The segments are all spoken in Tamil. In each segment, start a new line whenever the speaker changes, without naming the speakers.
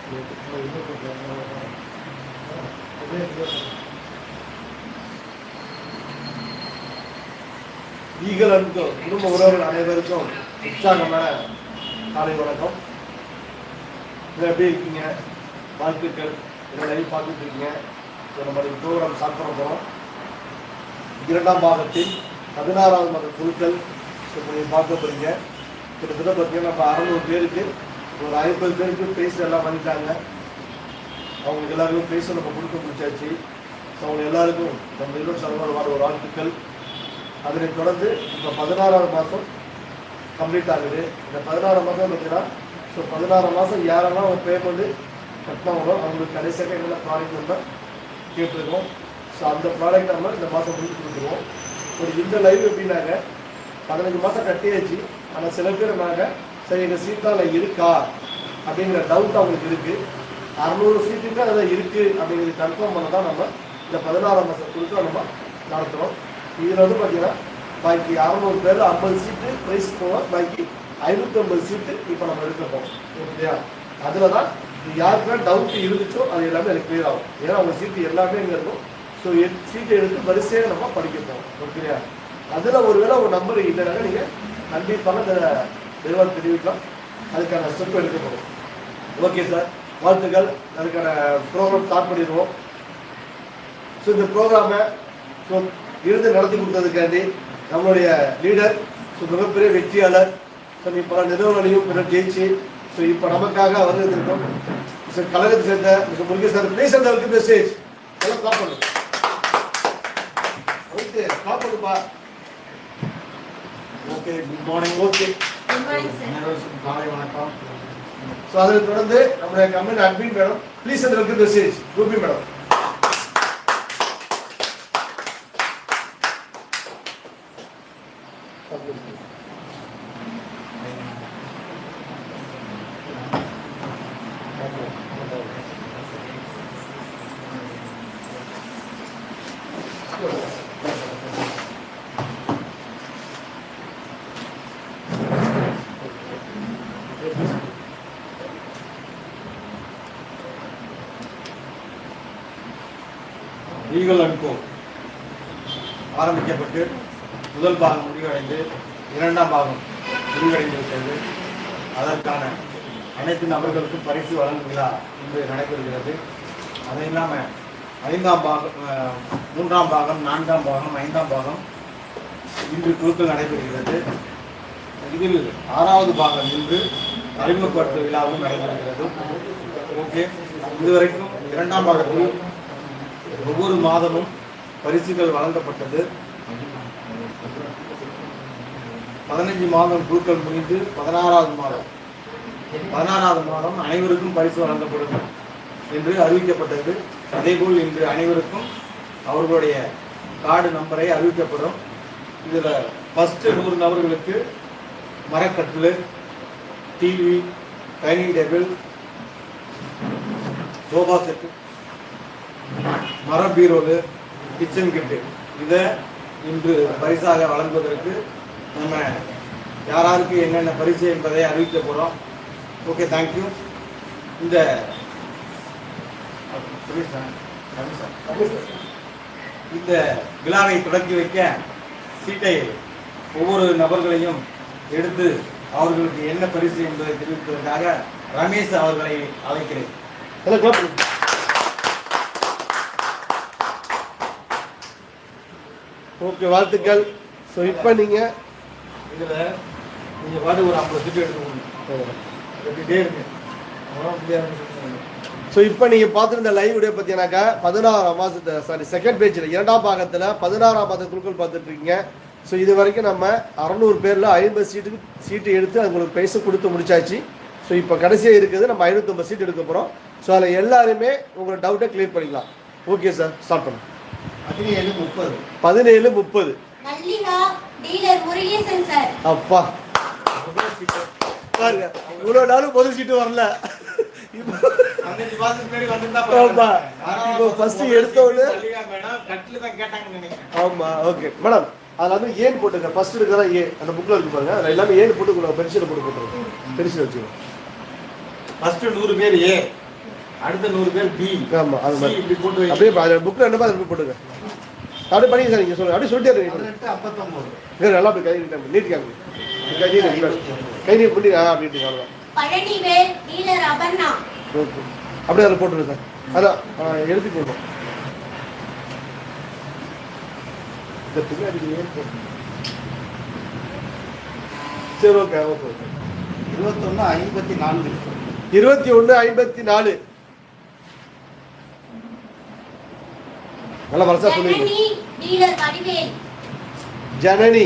ஈகல் அன்பு குடும்ப உறவுகள் அனைவருக்கும் உற்சாகமான காலை வணக்கம். எப்படி இருக்கீங்க? வாழ்த்துக்கள். லைவ் பார்த்துட்டு இருக்கீங்க. நம்ம ப்ரோக்ராம் ஸ்டார்ட் பண்ண போகிறோம். இரண்டாம் பாகத்தில் 16வது மாத குழுக்கள் பார்க்க போறீங்க. கிட்டத்தட்ட பார்த்தீங்கன்னா நம்ம 600 பேருக்கு ஒரு 50 பேருக்கு பேச எல்லாம் பண்ணிட்டாங்க. அவங்களுக்கு எல்லாருக்கும் பேச நம்ம கொடுக்க முடிச்சாச்சு. ஸோ அவங்க எல்லாருக்கும் நம்ம இன்னும் சர்வர் ஒரு வாழ்த்துக்கள். அதனைத் தொடர்ந்து இப்போ 16வது மாதம் கம்ப்ளீட் ஆகுது. இந்த 16 மாதம் பார்த்தீங்கன்னா ஸோ 16 மாதம் யாரெல்லாம் அவங்க பேமெண்ட் கட்டினாங்களோ அவங்களுக்கு கடைசியாக என்னென்ன ப்ராடக்ட் நம்ம கேட்டிருக்கோம். ஸோ அந்த ப்ராடக்ட் நம்ம இந்த மாதம் முடிச்சு கொடுத்துருவோம். ஒரு இந்த லைவ் எப்படின்னாங்க 15 மாதம் கட்டியாச்சு. ஆனால் சில பேர் நாங்கள் சரி எங்கள் சீட்டால் இருக்கா அப்படிங்கிற டவுட் அவங்களுக்கு இருக்குது. 600 சீட்டுக்கு அதில் இருக்குது அப்படிங்கிறது கன்ஃபார்ம் பண்ண தான் நம்ம இந்த 16 மாதம் கொடுத்து நம்ம நடத்துகிறோம். இதில் வந்து பார்த்தீங்கன்னா பாக்கி 600 பேர் 50 சீட்டு ப்ரைஸ் போவோம். பாக்கி 550 சீட்டு இப்போ நம்ம எடுக்க போகிறோம். ஓகேயா? அதில் தான் யாருக்குமே டவுட் இருந்துச்சோ அது எல்லாமே எனக்கு கிளியர் ஆகும். ஏன்னா அவங்க சீட்டு எல்லாமே இங்கே இருக்கும். ஸோ சீட்டை எடுத்து வரிசையாக நம்ம படிக்க போகிறோம். ஓகேயா? அதில் ஒருவேளை ஒரு நம்பர் இல்லைனாங்க நீங்கள் கண்டிப்பாக இந்த நிறுவனம் தெரிவிக்கலாம். அதுக்கான ஸ்டெப் எடுக்க போகிறோம். ஓகே சார், வாழ்த்துக்கள். அதுக்கான ப்ரோக்ராம் ஸ்டார்ட் பண்ணிடுவோம். ஸோ இந்த ப்ரோக்ராமை ஸோ இருந்து நடத்தி கொடுத்ததுக்காண்டி நம்மளுடைய லீடர் ஸோ மிகப்பெரிய வெற்றியாளர். ஸோ இப்போ நிறுவனையும் பிற ஜெயிச்சு ஸோ இப்போ நமக்காக வருவதற்கும் சார் கழகத்தை சேர்ந்த மிஸ்டர் முருகேஷ் சார் ப்ளீஸ் அந்த மெசேஜ் எல்லாம் ஸ்டாப் பண்ணு. ஓகே, ஸ்டாப் பண்ணுப்பா. Okay, good morning. ஓகே, காலை வணக்கம். ஸோ அதை தொடர்ந்து நம்முடைய கம்பெனி அட்மின் மேடம் ப்ளீஸ் அந்த message Ruby madam. Eagle and co ஆரம்பிக்கப்பட்டு முதல் பாகம் முடிவடைந்து இரண்டாம் பாகம் முடிவடைந்து விட்டது. அதற்கான அனைத்து நபர்களுக்கும் பரிசு வழங்கும் விழா இன்று நடைபெறுகிறது. அது இல்லாமல் 5ஆம் பாகம், 3ஆம் பாகம், 4ஆம் பாகம், 5ஆம் பாகம் இன்று குழுக்கள் நடைபெறுகிறது. இதில் 6வது பாகம் இன்று அறிமுகப்படுத்தும் விழாவும் நடைபெறுகிறது. ஓகே, இதுவரைக்கும் 2ஆம் பாகத்தில் ஒவ்வொரு மாதமும் பரிசுகள் வழங்கப்பட்டது. 15 மாதம் குழுக்கள் முடிந்து 16வது மாதம் அனைவருக்கும் பரிசு வழங்கப்படும் என்று அறிவிக்கப்பட்டது. அதேபோல் இன்று அனைவருக்கும் அவர்களுடைய கார்டு நம்பரை அறிவிக்கப்படும். இதில் ஃபஸ்ட்டு 100 நபர்களுக்கு மரக்கட்டில், TV, dining table, sofa set, மர பீரோவு, கிச்சன் கிட்டு இதை இன்று பரிசாக வழங்குவதற்கு நம்ம யாராருக்கு என்னென்ன பரிசு என்பதை அறிவிக்க போகிறோம். Okay, thank you. இந்த விழாவை தொடக்கி வைக்க சீட்டை ஒவ்வொரு நபர்களையும் எடுத்து அவர்களுக்கு என்ன பரிசு என்பதை தெரிவிப்பதற்காக ரமேஷ் அவர்களை அழைக்கிறேன். ஓகே, வாழ்த்துக்கள். ஸோ இப்போ நீங்கள் இதில் பாட்டு ஒரு 50 சீட்டு எடுத்துக்கோங்க. ஸோ இப்போ நீங்கள் பார்த்துருந்த லைவ் வீடியோ பார்த்தீங்கன்னாக்கா 16ஆம் மாதத்தை செகண்ட் பேஜில் 2ஆம் பாகத்தில் 16ஆம் மாத குழுக்கள் பார்த்துட்ருக்கீங்க. ஸோ இது வரைக்கும் நம்ம 600 பேரில் 50 சீட்டு எடுத்து அவங்களுக்கு பைசா கொடுத்து முடிச்சாச்சு. ஸோ இப்போ கடைசியாக இருக்குது நம்ம 550 சீட் எடுக்க போகிறோம். ஸோ அதில் எல்லாருமே உங்களோட டவுட்டை கிளியர் பண்ணிக்கலாம். ஓகே சார், ஸ்டார்ட் பண்ணுங்க. 17:30 அப்பா பாருங்க, இவ்வளோ நாளும் முதல் சீட்டு வரல. ஆமா, ஓகே மேடம். அதில் வந்து ஏன் போட்டுங்க ஃபர்ஸ்ட் இருக்கிறதா ஏ அந்த புக்கில் இருக்கு பாருங்க. அதில் எல்லாமே ஏன் போட்டு பென்சில் போட்டு போட்டுருக்கோம். பென்சில் வச்சுக்கோங்க. ஃபர்ஸ்ட் 100 பேர் ஏ,
அடுத்த 100 பேர் பி.
ஆமா அது மாதிரி
இப்படி போட்டு
அப்படியே புக்ல என்ன மாதிரி போட்டுங்க. அப்படியே பண்ணிங்க சார். நீங்க சொல்லுங்க. அப்படியே சொல்லிட்டே இருங்க.
1859
நல்லா போய் கை நீட் காமி. கை நீட் பண்ணி அப்படின்ட்டு அவ்வளவுதான்.
பழனிவேல் டீலர் அபர்ணா.
ஓகே. அப்படியே அதை போட்டுருங்க சார். அதான் எழுதி போடணும். இந்த பின்னாடி சரி ஓகே ஓகே ஓகே.
2154
2154 நல்லா வரசா சொல்லுங்க.
ஜனனி டீலர் வடிவேல்.
ஜனனி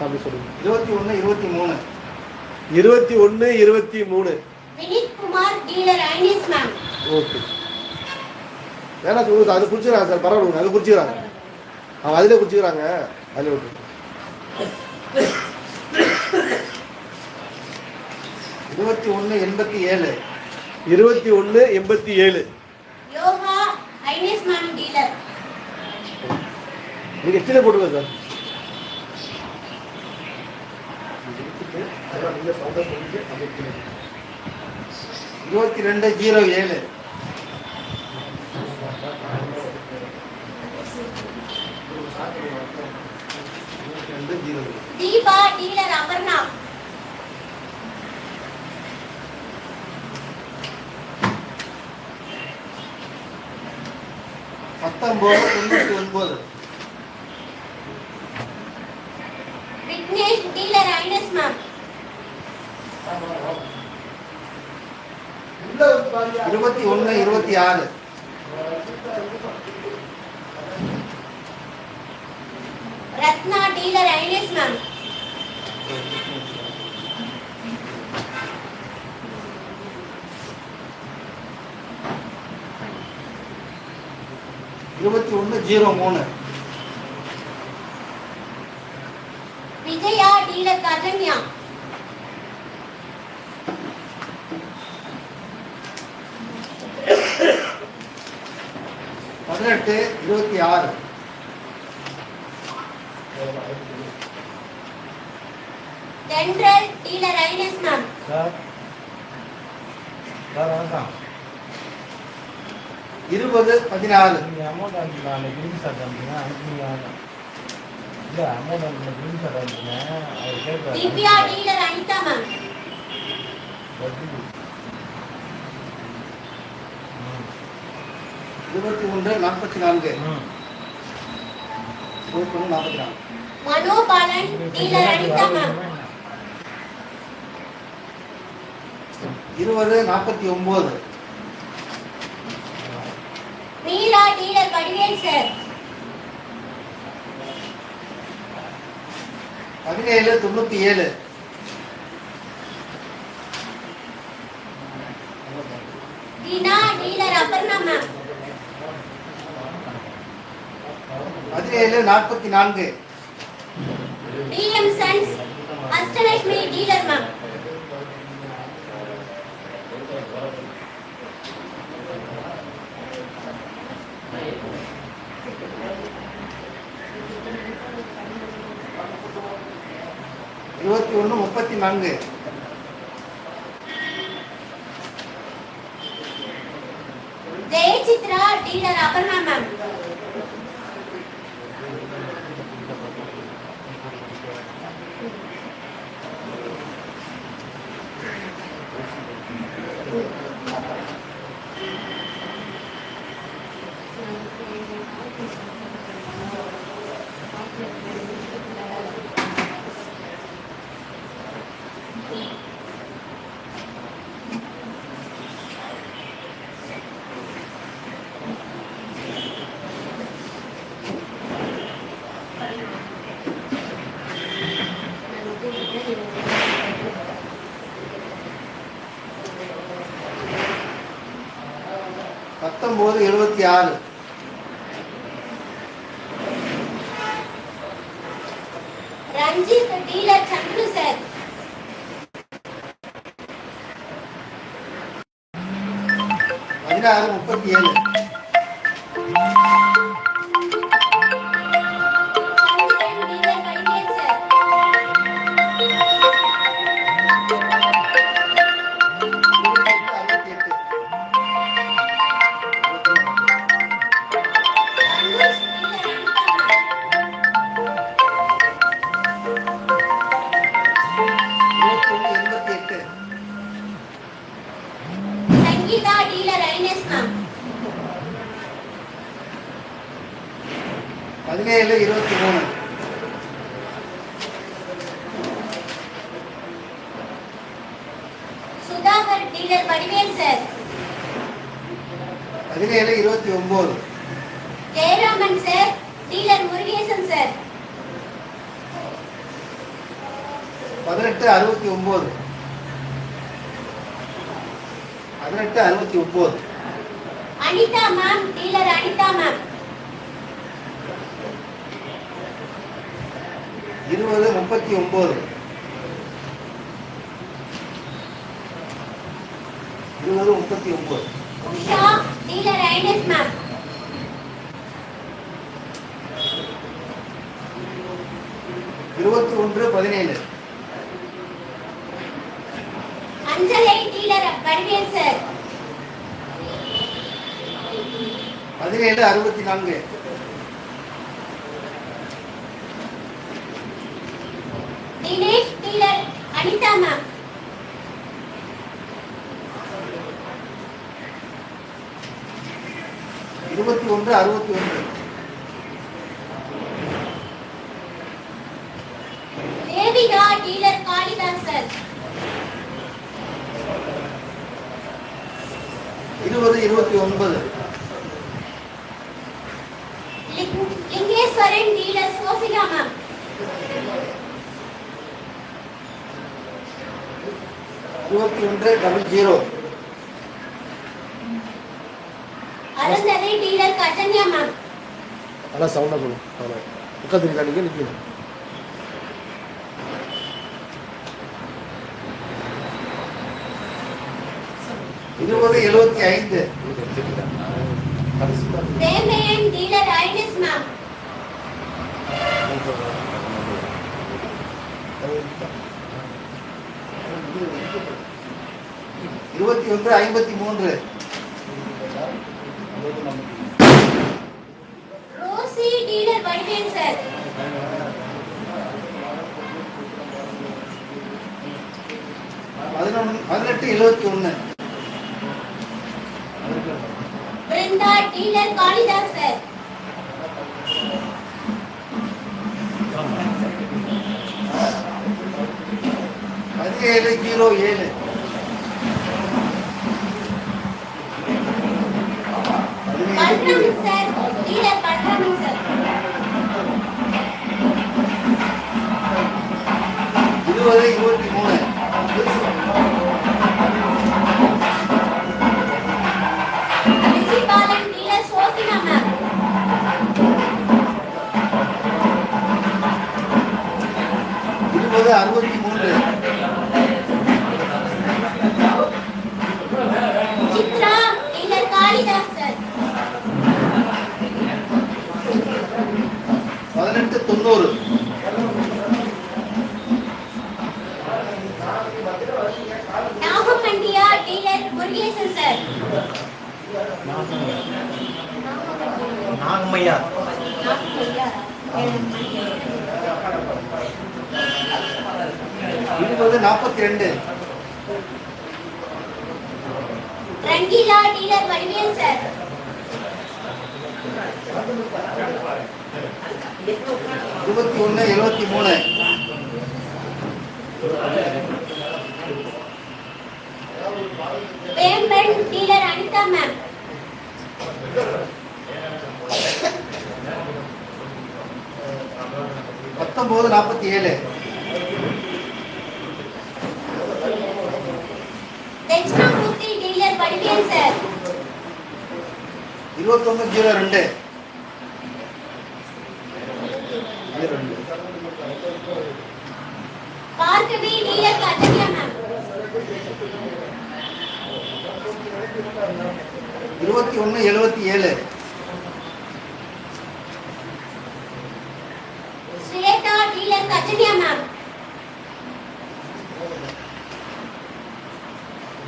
அப்படி சொல்லுங்க.
2123
Vinith Kumar dealer Ines ma'am.
Okay. வேணா சொல்லுங்க. அது குறிச்சுக்கிறாங்க சார். பரவாயில்ல. அது குறிச்சுக்கிறாங்க. அவங்க அதிலே குறிச்சுக்கிறாங்க. அதில் okay.
2187
2187
Yoga Ines ma'am dealer.
நீங்க கீழே போட்டுங்க சார். நீங்க சவுண்டா சொல்லிட்டு அப்படியே கீழே
2207
Deepa dealer Aparna.
1999
Vignesh dealer Ines ma'am.
2126
Ratna dealer Ines ma'am.
2103
Vijaya dealer Kajanya.
1826
Thendral dealer Ines ma'am.
Sir வணக்கம்.
2014
நீங்கள் அமௌண்ட் அனுப்பினா கிரீன் ஷார்ட் அனுப்பினா அனுப்பிங்க. இல்லை அமௌண்ட் அனுப்பின கிரீன் ஷார்ட் அனுப்பினேன். அவர் கேட்குறாரு.
Divya dealer Anitha ma'am.
2144 2144
Manobalan dealer Anitha ma'am.
2049
Meera dealer Vadivel sir.
1797
Dheena dealer Aparna ma'am.
1744
TM sons Ashtalakshmi dealer ma'am.
2134
Jayachitra dealer Aparna ma'am.
1976
Ranjith dealer Chandru sir.
1637
Chandran dealer Vadivel sir.
17-23.
Sudhakar dealer Vadivel sir.
17-29.
Jayaraman sir dealer Murugesan sir.
18-69. 18-69.
Anitha ma'am dealer Anitha ma'am.
20-39. 20-39.
Usha dealer Ines ma'am.
21-17.
அஞ்சலை dealer Vadivel sir.
17-64.
Dinesh dealer Anitha ma'am.
21-61.
Devika dealer Kalidas sir.
20-29.
Lingeswaran dealer Sophia ma'am.
21-00.
Arundhati dealer Kajanya ma'am.
நல்லா சவுண்டாக சொல்லும். அவ்வளோ உட்காந்துருக்கா நீங்கள் நிற்கணும்.
20-75.
Themaiyan dealer Ines ma'am.
21-53.
Rosy dealer Vadivel sir.
18-71.
Brinda dealer Kalidas sir.
17-07.
Pattaraman sir dealer Pattaraman sir.
20-23.
Rishibalan dealer Sophia ma'am.
20-63.
Chitra dealer Kalidas sir.
18-90.
Nagamandiya dealer Murugesan sir.
Nagammaiya.
Nagamandiya.
20-42.
Rangeela dealer Vadivel sir.
21-73.
Vemban dealer Anitha ma'am.
19-47.
Dakshinamoorthy dealer Vadivel sir.
21-02.
Bhargavi dealer Kajanya ma'am.
21-77.
Swetha dealer Kajanya ma'am.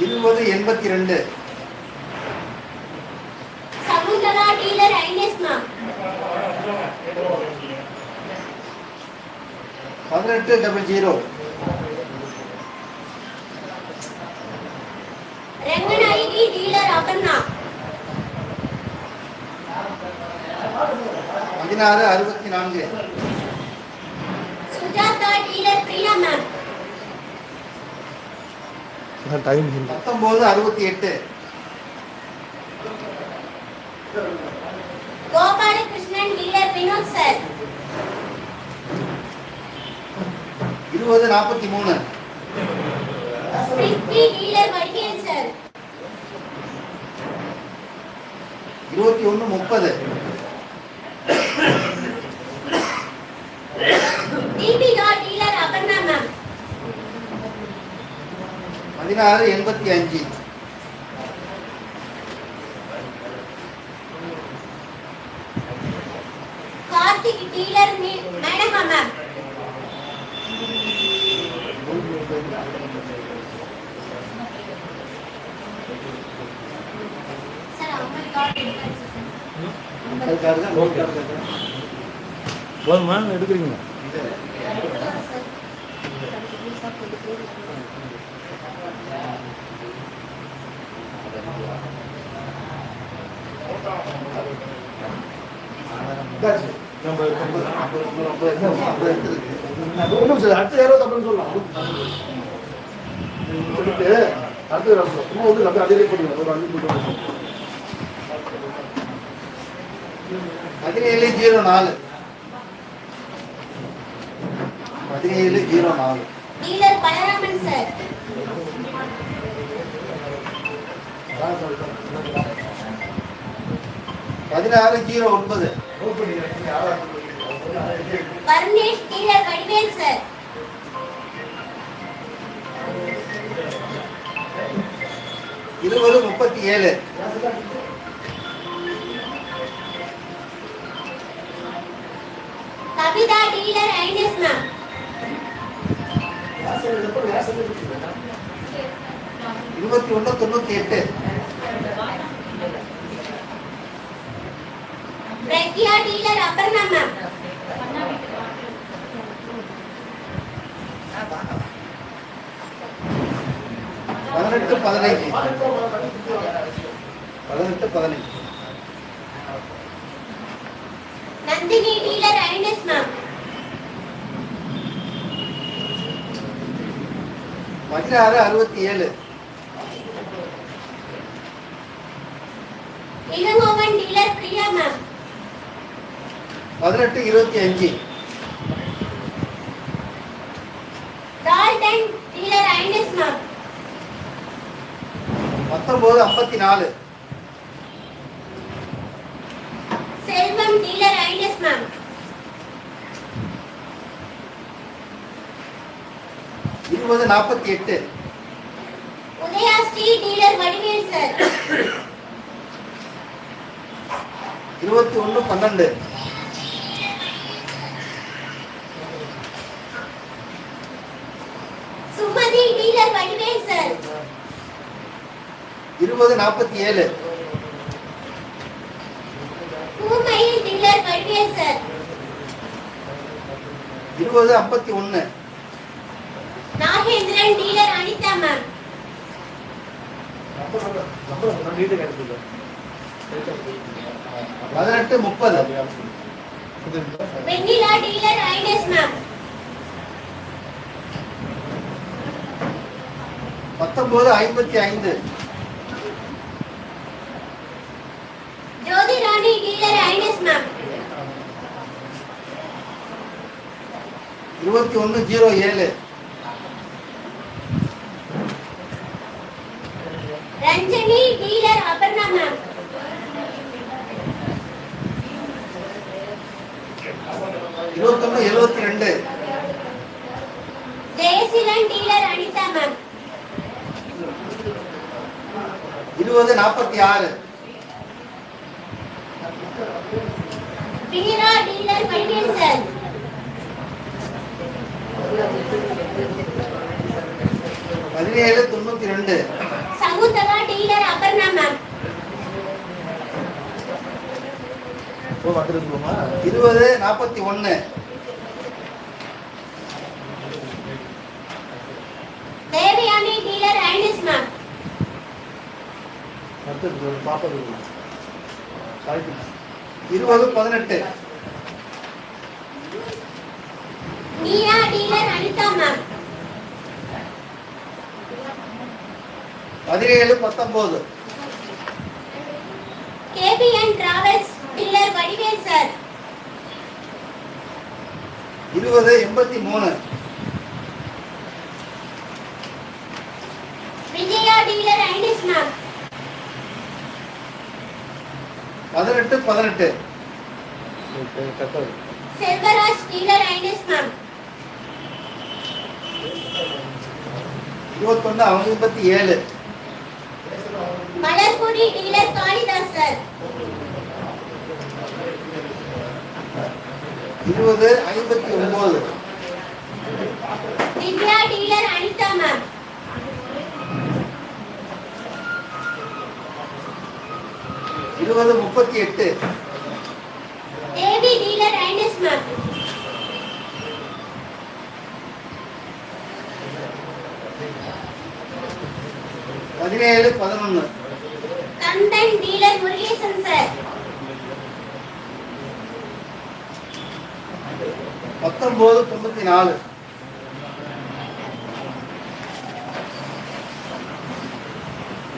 20-82.
Shakuntala dealer Ines ma'am.
18-00.
Ranganayaki dealer Aparna.
16-12. 1664.
Sujatha dealer Priya ma'am.
Time
1968.
Gopalakrishnan dealer Vinod sir.
2043.
Prithvi dealer Vadivel sir.
2130.
Deepika dealer Aparna ma'am.
1685.
Karthik dealer Menaka ma'am. Sir அவங்க கார்டு
போதுமா எடுக்கிறீங்களா?
நம்ம ஒன்றும் சரி, அடுத்த யாரோ தப்புன்னு சொல்லலாம் சொல்லிட்டு அடுத்த சும்மா வந்து நம்ம அதே பண்ணுங்க ஒரு 5 போட்டு
1704. 1704.
Dealer Balaraman sir.
1609.
Varnesh dealer Vadivel sir.
2037.
Kavitha dealer Ines ma'am.
2198.
Pragya dealer Aparna ma'am.
1815.
Nandini dealer Ines ma'am.
1667.
Ilangovan dealer Priya ma'am.
1825.
Dalton dealer Ines ma'am.
1954.
Selvam dealer Ines ma'am.
2048.
Udaya Sri dealer Vadivel sir.
2112.
Sumathi dealer Vadivel sir.
2047.
Poomayil dealer Vadivel sir.
2051.
Nagendran dealer Anitha ma'am.
நீட்டு கிடைச்சது
1830.
Vennila dealer Ines ma'am.
1955.
Jothi Rani dealer Ines ma'am.
2107.
Ranjani dealer Aparna ma'am.
2172.
Jayaseelan dealer Anitha ma'am.
2046.
Veera dealer Vadivel sir.
1792.
Shakuntala dealer Aparna ma'am.
2041.
Devayani dealer Ines ma'am.
அடுத்தது பாப்பா
2018. 17 19
KPN travels dealer Vadivel sir.
20 83
Vijaya dealer Ines ma'am.
18 18
Selvaraj dealer Ines ma'am.
21 57
Malarpuri dealer Kalidas sir.
20 59
Divya dealer Anitha ma'am.
20 38
Devi dealer Ines ma'am.
17 11
Kandan dealer Murugesan sir.
19 94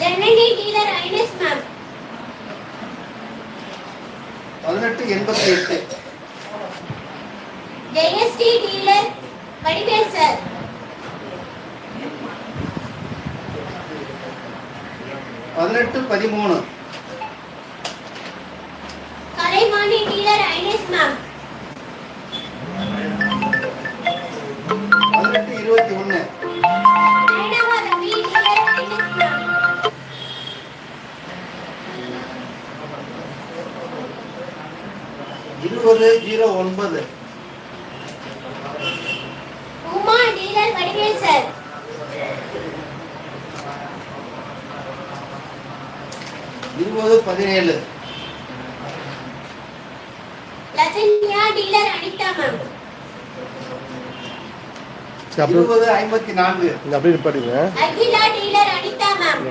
Janani dealer Ines ma'am.
18 88
Jayasri dealer Vadivel sir.
18 13
Kalaivani dealer Ines ma'am.
18 21
ஐனவா Ravi dealer Ines ma'am.
20 09
Uma dealer Vadivel sir.
20 17
Latchanya dealer Anitha ma'am.
20 54
அப்படியே நிப்பாட்டிங்க.
Akila dealer Anitha ma'am.